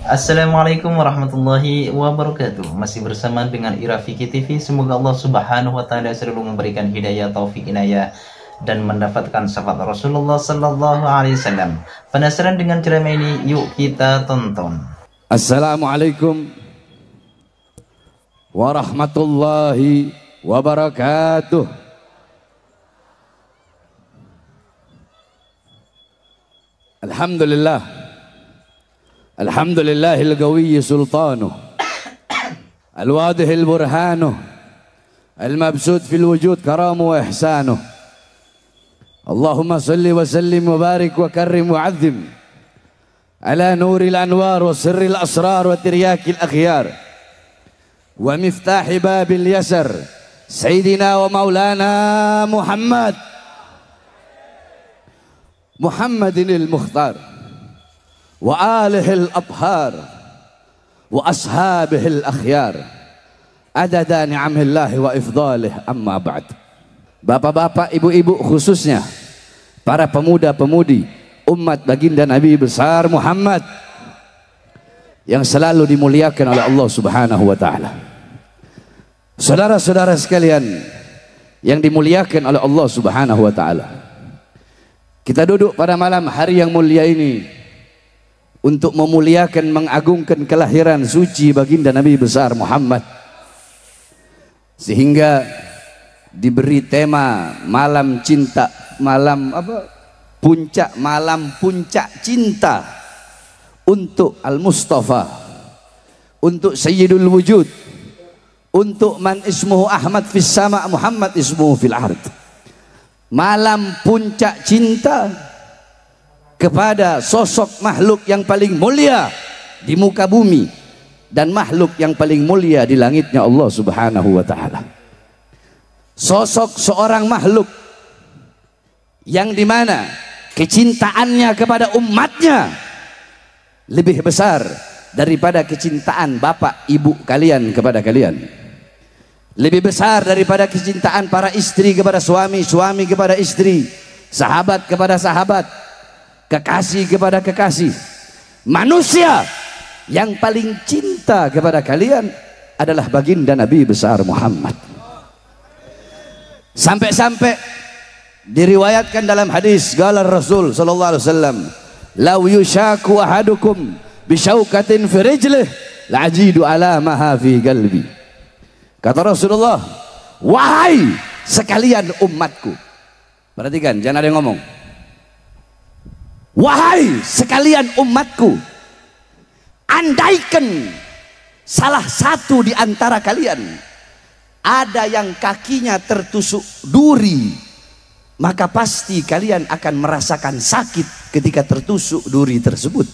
Assalamualaikum warahmatullahi wabarakatuh. Masih bersama dengan Ira Fikih TV. Semoga Allah Subhanahu wa taala selalu memberikan hidayah, taufik, inayah dan mendapatkan syafaat Rasulullah sallallahu alaihi wasallam. Penasaran dengan ceramah ini? Yuk kita tonton. Assalamualaikum warahmatullahi wabarakatuh. Alhamdulillah. الحمد لله القوي سلطانه الواضح البرهانه المبسوط في الوجود كرامه وإحسانه اللهم صل وسلم وبارك وكرم وعظم على نور الأنوار وسر الأسرار وترياك الأخيار ومفتاح باب اليسر سيدنا ومولانا محمد المختار وآله الأطهار وأصحابه الأخيار عدد نعم الله وإفضاله أما بعد. Bapak-bapak, ibu-ibu, khususnya para pemuda-pemudi umat baginda Nabi besar Muhammad yang selalu dimuliakan oleh Allah Subhanahu wa taala. Saudara-saudara sekalian yang dimuliakan oleh Allah Subhanahu wa taala. Kita duduk pada malam hari yang mulia ini untuk memuliakan, mengagungkan kelahiran suci baginda Nabi besar Muhammad, sehingga diberi tema malam cinta, malam puncak cinta untuk Al-Mustafa, untuk Sayyidul Wujud, untuk man ismuhu Ahmad fis sama Muhammad ismuhu fil ard. Malam puncak cinta kepada sosok makhluk yang paling mulia di muka bumi dan makhluk yang paling mulia di langitnya Allah Subhanahu wa taala. Sosok seorang makhluk yang dimana kecintaannya kepada umatnya lebih besar daripada kecintaan bapak ibu kalian kepada kalian, lebih besar daripada kecintaan para istri kepada suami, suami kepada istri, sahabat kepada sahabat, kekasih kepada kekasih. Manusia yang paling cinta kepada kalian adalah baginda Nabi besar Muhammad. Sampai-sampai diriwayatkan dalam hadis qala Rasul sallallahu alaihi wasallam, "Lau yushaku ahadukum bisyaukatin fi rijlih la'ajidu alamaha fi qalbi." Kata Rasulullah, "Wahai sekalian umatku." Perhatikan, jangan ada yang ngomong. Wahai sekalian umatku, andaikan salah satu di antara kalian ada yang kakinya tertusuk duri, maka pasti kalian akan merasakan sakit ketika tertusuk duri tersebut.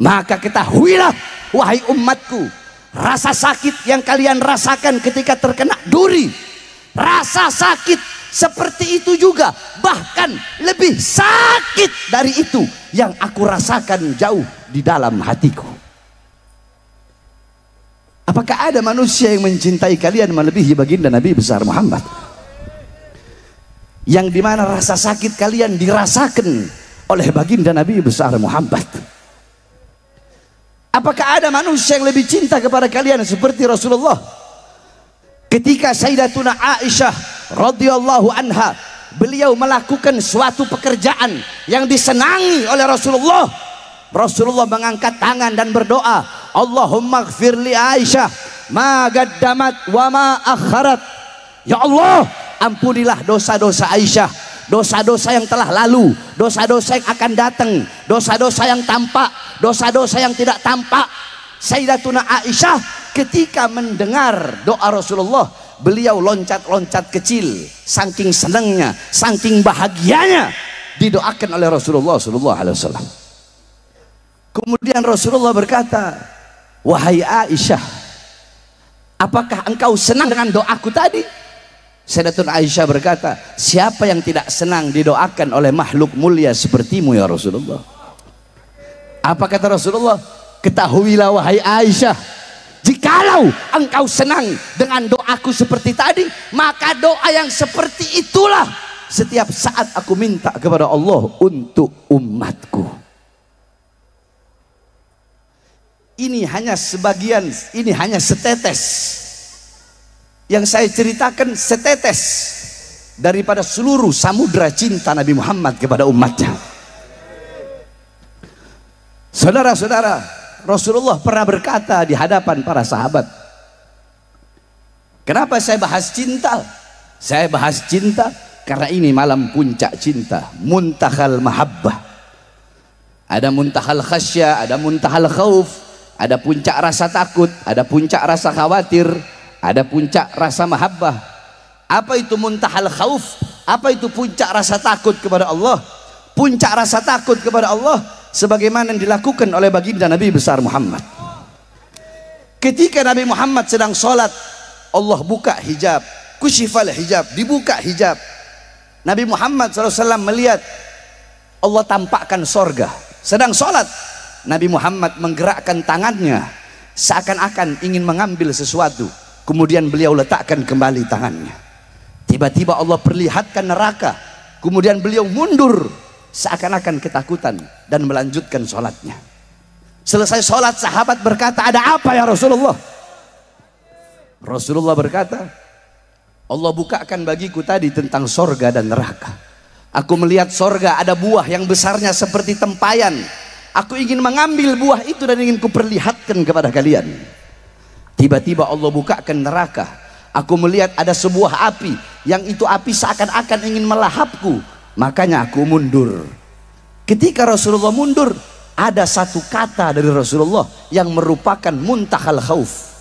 Maka ketahuilah wahai umatku, rasa sakit yang kalian rasakan ketika terkena duri, rasa sakit seperti itu juga, bahkan lebih sakit dari itu yang aku rasakan jauh di dalam hatiku. Apakah ada manusia yang mencintai kalian melebihi baginda Nabi besar Muhammad, yang dimana rasa sakit kalian dirasakan oleh baginda Nabi besar Muhammad? Apakah ada manusia yang lebih cinta kepada kalian seperti Rasulullah? Ketika Sayyidatuna Aisyah radhiyallahu anha, beliau melakukan suatu pekerjaan yang disenangi oleh Rasulullah, Rasulullah mengangkat tangan dan berdoa, Allahumma ighfir li Aisyah ma qaddamat wa ma akharat. Ya Allah, ampunilah dosa-dosa Aisyah, dosa-dosa yang telah lalu, dosa-dosa yang akan datang, dosa-dosa yang tampak, dosa-dosa yang tidak tampak. Sayyidatuna Aisyah ketika mendengar doa Rasulullah, beliau loncat-loncat kecil, saking senangnya, saking bahagianya didoakan oleh Rasulullah sallallahu alaihi wasallam. Kemudian Rasulullah berkata, wahai Aisyah, apakah engkau senang dengan doaku tadi? Sayyidatuna Aisyah berkata, siapa yang tidak senang didoakan oleh makhluk mulia sepertimu ya Rasulullah? Apa kata Rasulullah? Ketahuilah wahai Aisyah, jikalau engkau senang dengan doaku seperti tadi, maka doa yang seperti itulah setiap saat aku minta kepada Allah untuk umatku. Ini hanya sebagian, ini hanya setetes. Yang saya ceritakan setetes daripada seluruh samudra cinta Nabi Muhammad kepada umatnya. Saudara-saudara, Rasulullah pernah berkata di hadapan para sahabat, kenapa saya bahas cinta? Saya bahas cinta karena ini malam puncak cinta, muntahal mahabbah. Ada muntahal khasyah, ada muntahal khauf, ada puncak rasa takut, ada puncak rasa khawatir, ada puncak rasa mahabbah. Apa itu muntahal khauf? Apa itu puncak rasa takut kepada Allah? Puncak rasa takut kepada Allah sebagaimana yang dilakukan oleh baginda Nabi besar Muhammad. Ketika Nabi Muhammad sedang sholat, Allah buka hijab, kusyifal hijab, dibuka hijab. Nabi Muhammad SAW melihat Allah tampakkan sorga. Sedang sholat, Nabi Muhammad menggerakkan tangannya seakan-akan ingin mengambil sesuatu, kemudian beliau letakkan kembali tangannya. Tiba-tiba Allah perlihatkan neraka, kemudian beliau mundur seakan-akan ketakutan dan melanjutkan sholatnya. Selesai sholat, sahabat berkata, ada apa ya Rasulullah? Rasulullah berkata, Allah bukakan bagiku tadi tentang sorga dan neraka. Aku melihat sorga ada buah yang besarnya seperti tempayan. Aku ingin mengambil buah itu dan ingin kuperlihatkan kepada kalian. Tiba-tiba Allah bukakan neraka. Aku melihat ada sebuah api, yang itu api seakan-akan ingin melahapku. Makanya aku mundur. Ketika Rasulullah mundur, ada satu kata dari Rasulullah yang merupakan muntahal khauf.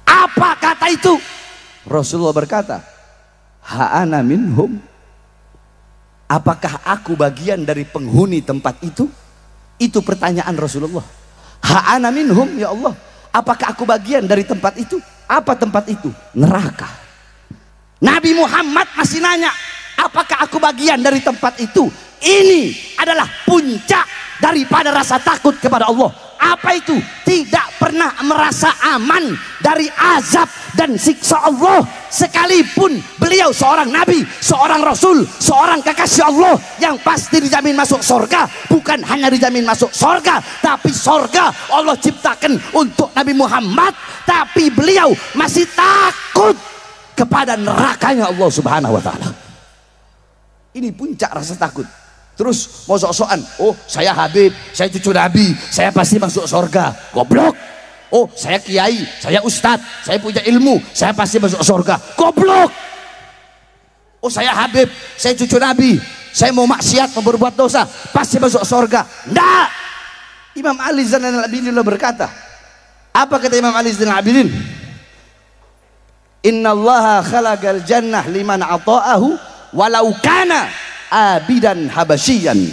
Apa kata itu? Rasulullah berkata, ha'ana minhum. Apakah aku bagian dari penghuni tempat itu? Itu pertanyaan Rasulullah. Ha'ana minhum, ya Allah, apakah aku bagian dari tempat itu? Apa tempat itu? Neraka. Nabi Muhammad masih nanya, apakah aku bagian dari tempat itu? Ini adalah puncak daripada rasa takut kepada Allah. Apa itu? Tidak pernah merasa aman dari azab dan siksa Allah, sekalipun beliau seorang nabi, seorang rasul, seorang kekasih Allah yang pasti dijamin masuk surga. Bukan hanya dijamin masuk surga, tapi surga Allah ciptakan untuk Nabi Muhammad, tapi beliau masih takut kepada nerakanya Allah Subhanahu wa taala. Ini puncak rasa takut. Terus mau sok-sokan, oh saya Habib, saya cucu Nabi, saya pasti masuk surga. Goblok. Oh saya kiai, saya ustadz, saya punya ilmu, saya pasti masuk surga. Goblok. Oh saya Habib, saya cucu Nabi, saya mau maksiat, mau berbuat dosa, pasti masuk surga. Nggak. Imam Ali Zainal Abidin berkata, apa kata Imam Ali Zainal Abidin? Innallaha khalaqal jannah liman ata'ahu walau kana abidan habasyian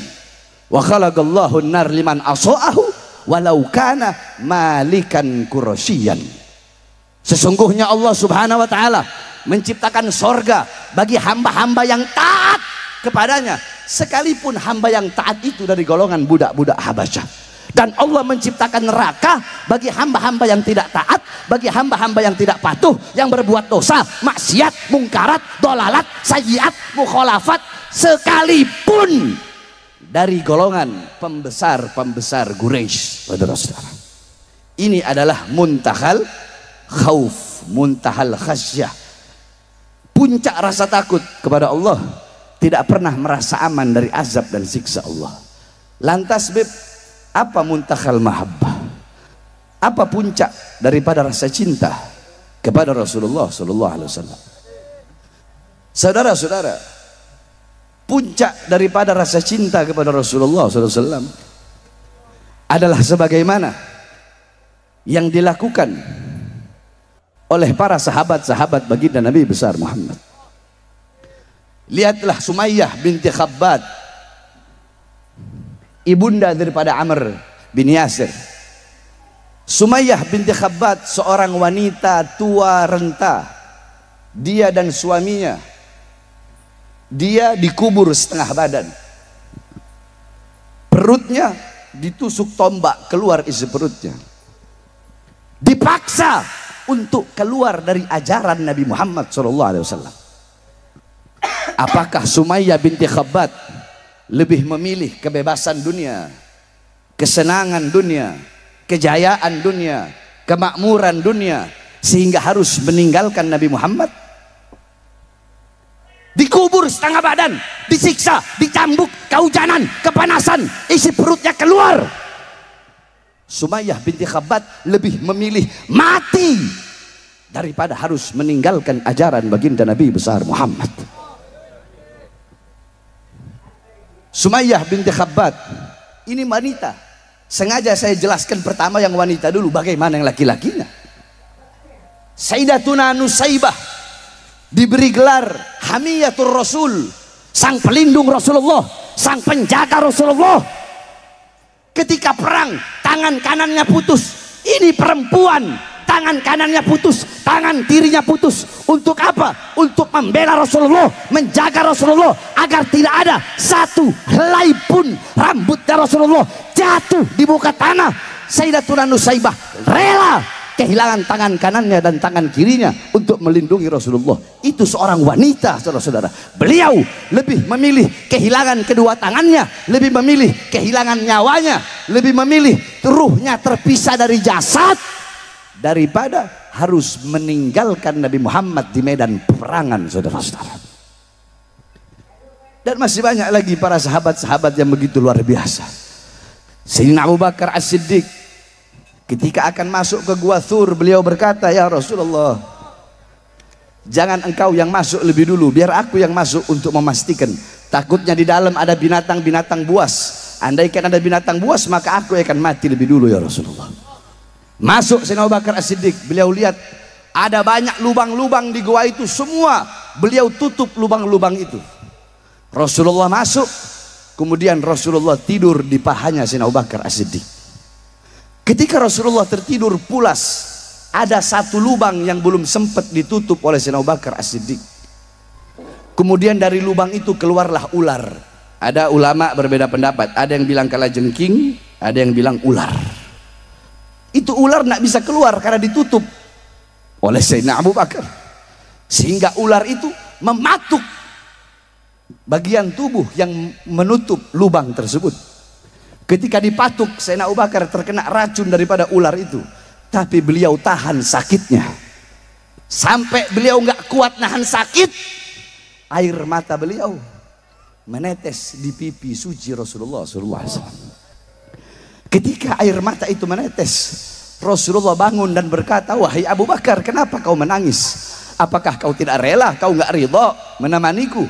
wa khalaqallahu an-nar liman asa'ahu walau kana malikan qurasyian. Sesungguhnya Allah Subhanahu wa taala menciptakan sorga bagi hamba-hamba yang taat kepadanya, sekalipun hamba yang taat itu dari golongan budak-budak Habasyah. Dan Allah menciptakan neraka bagi hamba-hamba yang tidak taat, bagi hamba-hamba yang tidak patuh, yang berbuat dosa, maksiat, mungkarat, dolalat, sayyiat, mukhalafat, sekalipun dari golongan pembesar-pembesar Quraisy. Saudara-saudara, ini adalah muntahal khauf, muntahal khasyah, puncak rasa takut kepada Allah, tidak pernah merasa aman dari azab dan siksa Allah. Lantas Beb, apa muntahal mahabbah? Apa puncak daripada rasa cinta kepada Rasulullah sallallahu alaihi wasallam? Saudara-saudara, puncak daripada rasa cinta kepada Rasulullah sallallahu alaihi wasallam adalah sebagaimana yang dilakukan oleh para sahabat-sahabat baginda Nabi besar Muhammad. Lihatlah Sumayyah binti Khabbab, ibunda daripada Amr bin Yasir. Sumayyah binti Khabbab seorang wanita tua renta. Dia dan suaminya, dia dikubur setengah badan, perutnya ditusuk tombak keluar isi perutnya, dipaksa untuk keluar dari ajaran Nabi Muhammad SAW. Apakah Sumayyah binti Khabbab lebih memilih kebebasan dunia, kesenangan dunia, kejayaan dunia, kemakmuran dunia, sehingga harus meninggalkan Nabi Muhammad? Dikubur setengah badan, disiksa, dicambuk, kehujanan, kepanasan, isi perutnya keluar. Sumayyah binti Khabbab lebih memilih mati daripada harus meninggalkan ajaran baginda Nabi besar Muhammad. Sumayyah binti Khabbab ini wanita. Sengaja saya jelaskan pertama yang wanita dulu, bagaimana yang laki-lakinya. Sayyidatuna Nusaybah diberi gelar Hamiyatul Rasul, sang pelindung Rasulullah, sang penjaga Rasulullah. Ketika perang, tangan kanannya putus. Ini perempuan, tangan kanannya putus, tangan kirinya putus. Untuk apa? Untuk membela Rasulullah, menjaga Rasulullah, agar tidak ada satu helai pun rambutnya Rasulullah jatuh di muka tanah. Sayyidatuna Nusaybah rela kehilangan tangan kanannya dan tangan kirinya untuk melindungi Rasulullah. Itu seorang wanita, saudara-saudara. Beliau lebih memilih kehilangan kedua tangannya, lebih memilih kehilangan nyawanya, lebih memilih ruhnya terpisah dari jasad daripada harus meninggalkan Nabi Muhammad di medan peperangan, saudara-saudara. Dan masih banyak lagi para sahabat-sahabat yang begitu luar biasa. Sayyidina Abu Bakar As-Siddiq ketika akan masuk ke Gua Thur, beliau berkata, ya Rasulullah, jangan engkau yang masuk lebih dulu, biar aku yang masuk untuk memastikan. Takutnya di dalam ada binatang-binatang buas. Andaikan ada binatang buas, maka aku akan mati lebih dulu ya Rasulullah. Masuk Sayyidina Abu Bakar As-Siddiq, beliau lihat ada banyak lubang-lubang di gua itu, semua beliau tutup lubang-lubang itu. Rasulullah masuk, kemudian Rasulullah tidur di pahanya Sayyidina Abu Bakar As-Siddiq. Ketika Rasulullah tertidur pulas, ada satu lubang yang belum sempat ditutup oleh Sayyidina Abu Bakar As-Siddiq. Kemudian dari lubang itu keluarlah ular. Ada ulama berbeda pendapat, ada yang bilang kalajengking, ada yang bilang ular. Itu ular tidak bisa keluar karena ditutup oleh Sayyidina Abu Bakar, sehingga ular itu mematuk bagian tubuh yang menutup lubang tersebut. Ketika dipatuk, Sayyidina Abu Bakar terkena racun daripada ular itu, tapi beliau tahan sakitnya. Sampai beliau nggak kuat nahan sakit, air mata beliau menetes di pipi suci Rasulullah SAW. Ketika air mata itu menetes, Rasulullah bangun dan berkata, wahai Abu Bakar, kenapa kau menangis? Apakah kau tidak rela, kau nggak ridho menemaniku?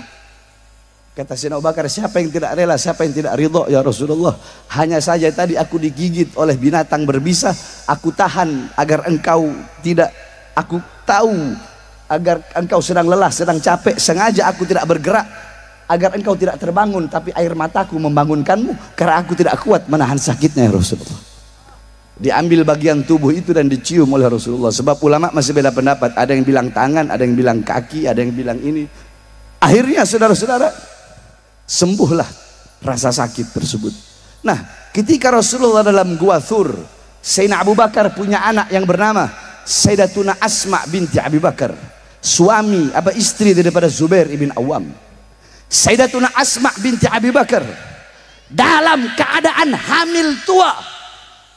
Kata Sayyidina Abu Bakar, siapa yang tidak rela, siapa yang tidak ridho ya Rasulullah? Hanya saja tadi aku digigit oleh binatang berbisa, aku tahan agar engkau tidak, aku tahu agar engkau sedang lelah, sedang capek, sengaja aku tidak bergerak agar engkau tidak terbangun, tapi air mataku membangunkanmu karena aku tidak kuat menahan sakitnya ya Rasulullah. Diambil bagian tubuh itu dan dicium oleh Rasulullah. Sebab ulama masih beda pendapat, ada yang bilang tangan, ada yang bilang kaki, ada yang bilang ini. Akhirnya saudara-saudara, sembuhlah rasa sakit tersebut. Nah, ketika Rasulullah dalam Gua Thur, Sayyidina Abu Bakar punya anak yang bernama Sayyidatuna Asma binti Abi Bakar, suami istri daripada Zubair ibn Awam. Sayyidatuna Asma binti Abi Bakar dalam keadaan hamil tua,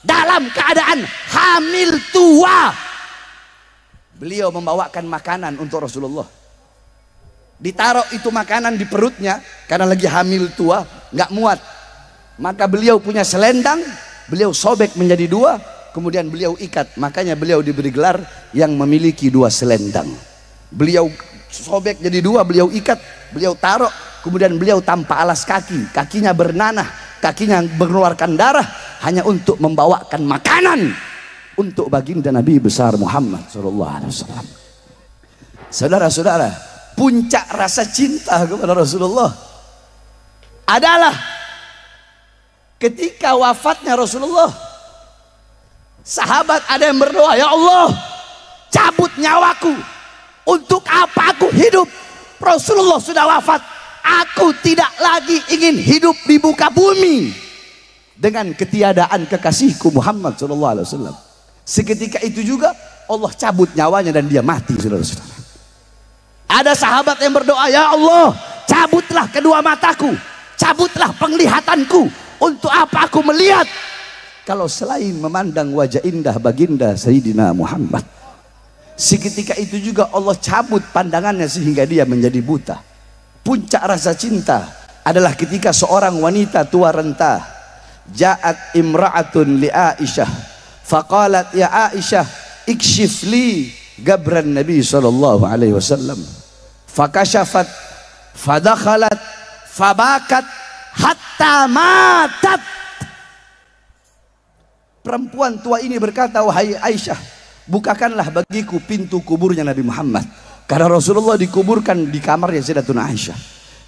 dalam keadaan hamil tua, beliau membawakan makanan untuk Rasulullah. Ditaruh itu makanan di perutnya karena lagi hamil tua, nggak muat. Maka beliau punya selendang, beliau sobek menjadi dua, kemudian beliau ikat. Makanya beliau diberi gelar yang memiliki dua selendang. Beliau sobek jadi dua, beliau ikat, beliau taruh, kemudian beliau tanpa alas kaki, kakinya bernanah, kakinya mengeluarkan darah, hanya untuk membawakan makanan untuk baginda Nabi besar Muhammad SAW. Saudara-saudara, puncak rasa cinta kepada Rasulullah adalah ketika wafatnya Rasulullah. Sahabat ada yang berdoa, ya Allah, cabut nyawaku, untuk apa aku hidup? Rasulullah sudah wafat, aku tidak lagi ingin hidup di muka bumi dengan ketiadaan kekasihku Muhammad SAW. Seketika itu juga Allah cabut nyawanya dan dia mati, saudara-saudara. Ada sahabat yang berdoa, ya Allah, cabutlah kedua mataku, cabutlah penglihatanku, untuk apa aku melihat kalau selain memandang wajah indah baginda Sayyidina Muhammad. Seketika itu juga Allah cabut pandangannya sehingga dia menjadi buta. Puncak rasa cinta adalah ketika seorang wanita tua renta, ja'at imra'atun li Aisyah faqalat ya Aisyah ikshif li gabran Nabi sallallahu alaihi wasallam, fakashafat fadakhalat fabakat hatta matat. Perempuan tua ini berkata, wahai Aisyah, bukakanlah bagiku pintu kuburnya Nabi Muhammad, karena Rasulullah dikuburkan di kamarnya Sayyidatuna Aisyah.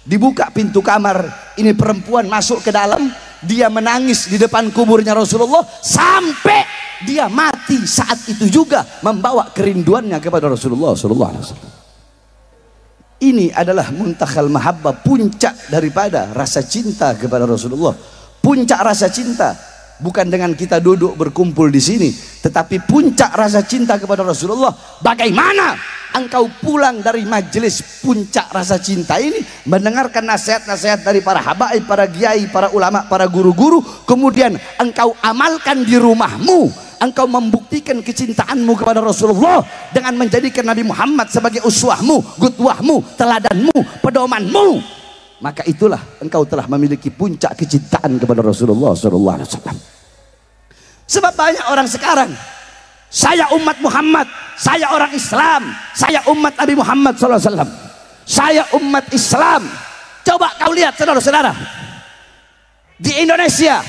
Dibuka pintu kamar, ini perempuan masuk ke dalam, dia menangis di depan kuburnya Rasulullah sampai dia mati saat itu juga, membawa kerinduannya kepada Rasulullah SAW. Ini adalah muntakhal mahabbah, puncak daripada rasa cinta kepada Rasulullah. Puncak rasa cinta bukan dengan kita duduk berkumpul di sini, tetapi puncak rasa cinta kepada Rasulullah. Bagaimana engkau pulang dari majelis puncak rasa cinta ini, mendengarkan nasihat-nasihat dari para habaib, para kiai, para ulama, para guru-guru, kemudian engkau amalkan di rumahmu, engkau membuktikan kecintaanmu kepada Rasulullah dengan menjadikan Nabi Muhammad sebagai uswahmu, qudwahmu, teladanmu, pedomanmu, maka itulah engkau telah memiliki puncak kecintaan kepada Rasulullah SAW. Sebab banyak orang sekarang, saya umat Muhammad, saya orang Islam, saya umat Nabi Muhammad SAW, saya umat Islam. Coba kau lihat saudara-saudara, di Indonesia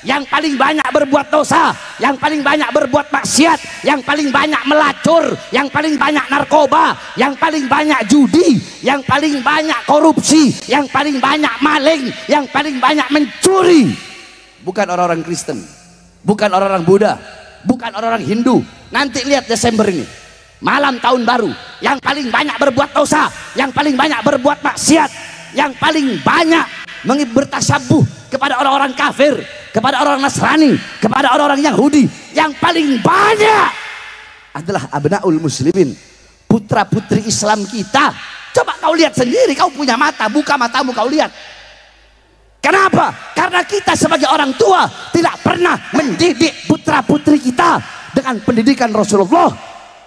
yang paling banyak berbuat dosa, yang paling banyak berbuat maksiat, yang paling banyak melacur, yang paling banyak narkoba, yang paling banyak judi, yang paling banyak korupsi, yang paling banyak maling, yang paling banyak mencuri, bukan orang-orang Kristen, bukan orang-orang Buddha, bukan orang-orang Hindu. Nanti lihat Desember ini, malam tahun baru, yang paling banyak berbuat dosa, yang paling banyak berbuat maksiat, yang paling banyak bertasabuh kepada orang-orang kafir, kepada orang Nasrani, kepada orang-orang Yahudi, yang paling banyak adalah abnaul muslimin, putra putri Islam kita. Coba kau lihat sendiri, kau punya mata, buka matamu kau lihat. Kenapa? Karena kita sebagai orang tua tidak pernah mendidik putra putri kita dengan pendidikan Rasulullah,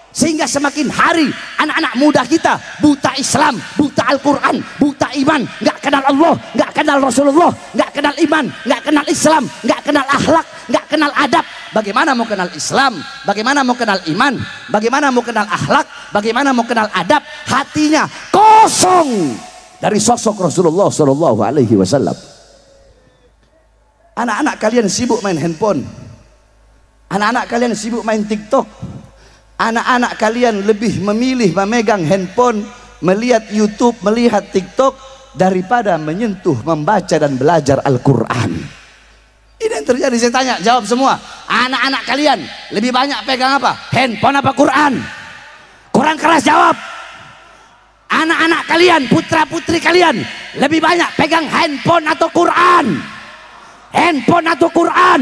sehingga semakin hari anak-anak muda kita buta Islam, buta Al-Quran, buta iman, nggak kenal Allah, nggak kenal Rasulullah, nggak kenal iman, nggak kenal Islam, nggak kenal akhlak, nggak kenal adab. Bagaimana mau kenal Islam? Bagaimana mau kenal iman? Bagaimana mau kenal akhlak? Bagaimana mau kenal adab? Hatinya kosong dari sosok Rasulullah SAW. Anak-anak kalian sibuk main handphone, anak-anak kalian sibuk main TikTok, anak-anak kalian lebih memilih memegang handphone, melihat YouTube, melihat TikTok daripada menyentuh, membaca dan belajar Al-Quran. Ini yang terjadi. Saya tanya, jawab semua. Anak-anak kalian lebih banyak pegang apa? Handphone apa Quran? Kurang keras jawab. Anak-anak kalian, putra putri kalian lebih banyak pegang handphone atau Quran? Handphone atau Quran?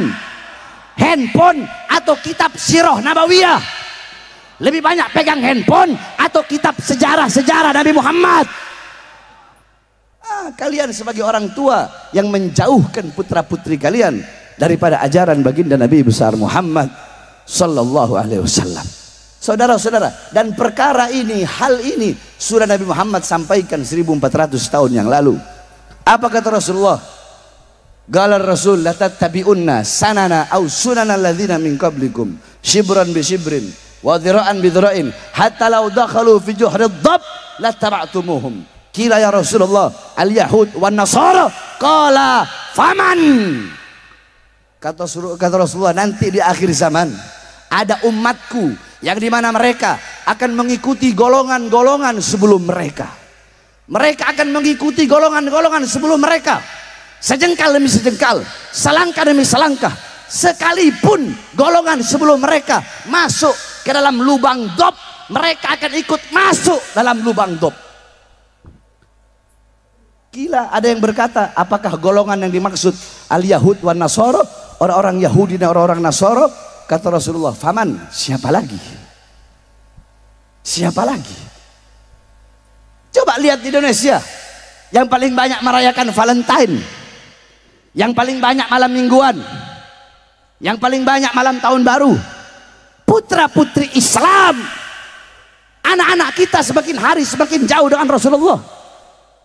Handphone atau kitab sirah nabawiyah? Lebih banyak pegang handphone atau kitab sejarah-sejarah Nabi Muhammad? Kalian sebagai orang tua yang menjauhkan putra putri kalian daripada ajaran baginda Nabi besar Muhammad sallallahu alaihi wasallam. Saudara-saudara, dan perkara ini, hal ini sudah Nabi Muhammad sampaikan 1400 tahun yang lalu. Apa kata Rasulullah? Qala Rasul la tattabi'unna sanana aw sunana alladzina min qablikum shibran bi shibrin wa dhira'an bi dhira'in hatta law dakhalu fi juhri dhab la taba'tumuhum. Kila ya Rasulullah al yahud wan nasara, qala faman. Kata Rasulullah, nanti di akhir zaman ada umatku yang dimana mereka akan mengikuti golongan-golongan sebelum mereka. Mereka akan mengikuti golongan-golongan sebelum mereka, sejengkal demi sejengkal, selangkah demi selangkah. Sekalipun golongan sebelum mereka masuk ke dalam lubang dob, mereka akan ikut masuk dalam lubang dob. Gila, ada yang berkata, apakah golongan yang dimaksud al-Yahud wan Nasara, orang-orang Yahudi dan orang-orang Nasara? Kata Rasulullah, faman, siapa lagi? Siapa lagi? Coba lihat di Indonesia, yang paling banyak merayakan Valentine, yang paling banyak malam mingguan, Yang paling banyak malam tahun baru putra putri Islam. Anak-anak kita semakin hari semakin jauh dengan Rasulullah.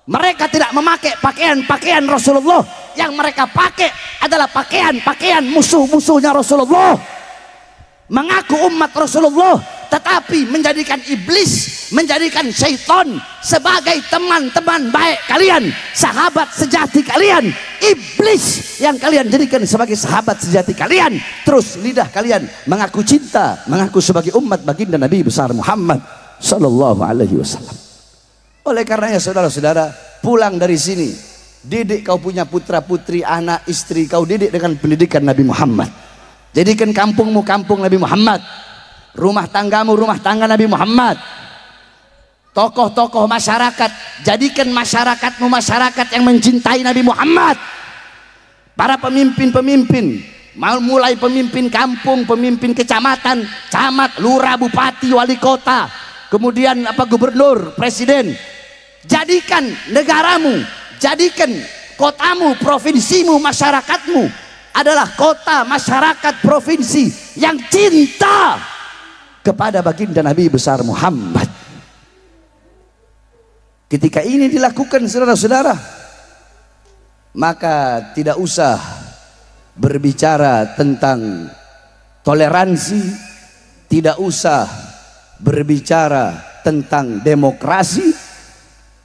Mereka tidak memakai pakaian Rasulullah. Yang mereka pakai adalah pakaian musuh-musuhnya Rasulullah. Mengaku umat Rasulullah, tetapi menjadikan iblis, menjadikan syaitan sebagai teman-teman baik kalian, sahabat sejati kalian. Iblis yang kalian jadikan sebagai sahabat sejati kalian. Terus lidah kalian mengaku cinta, mengaku sebagai umat baginda Nabi besar Muhammad sallallahu alaihi wasallam. Oleh karenanya saudara-saudara, pulang dari sini, didik kau punya putra putri, anak istri, kau didik dengan pendidikan Nabi Muhammad. Jadikan kampungmu kampung Nabi Muhammad, rumah tanggamu rumah tangga Nabi Muhammad. Tokoh-tokoh masyarakat, jadikan masyarakatmu masyarakat yang mencintai Nabi Muhammad. Para pemimpin-pemimpin, mulai pemimpin kampung, pemimpin kecamatan, camat, lurah, bupati, wali kota, kemudian gubernur, presiden. Jadikan negaramu, jadikan kotamu, provinsimu, masyarakatmu adalah kota, masyarakat, provinsi yang cinta kepada baginda Nabi besar Muhammad. Ketika ini dilakukan saudara-saudara, maka tidak usah berbicara tentang toleransi, tidak usah berbicara tentang demokrasi.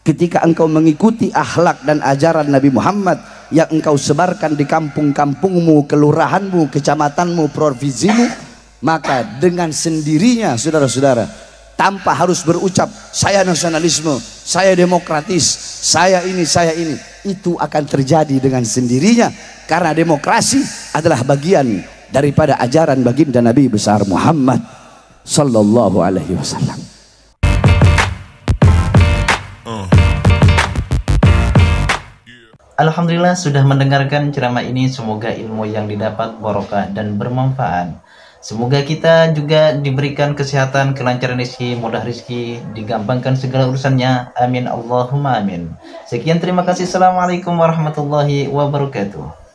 Ketika engkau mengikuti akhlak dan ajaran Nabi Muhammad yang engkau sebarkan di kampung-kampungmu, kelurahanmu, kecamatanmu, provinsimu, maka dengan sendirinya saudara-saudara, tanpa harus berucap saya nasionalisme, saya demokratis, saya ini, itu akan terjadi dengan sendirinya, karena demokrasi adalah bagian daripada ajaran baginda Nabi besar Muhammad sallallahu alaihi wasallam. Alhamdulillah sudah mendengarkan ceramah ini. Semoga ilmu yang didapat barokah dan bermanfaat. Semoga kita juga diberikan kesehatan, kelancaran rezeki, mudah rezeki, digampangkan segala urusannya. Amin Allahumma amin. Sekian, terima kasih. Assalamualaikum warahmatullahi wabarakatuh.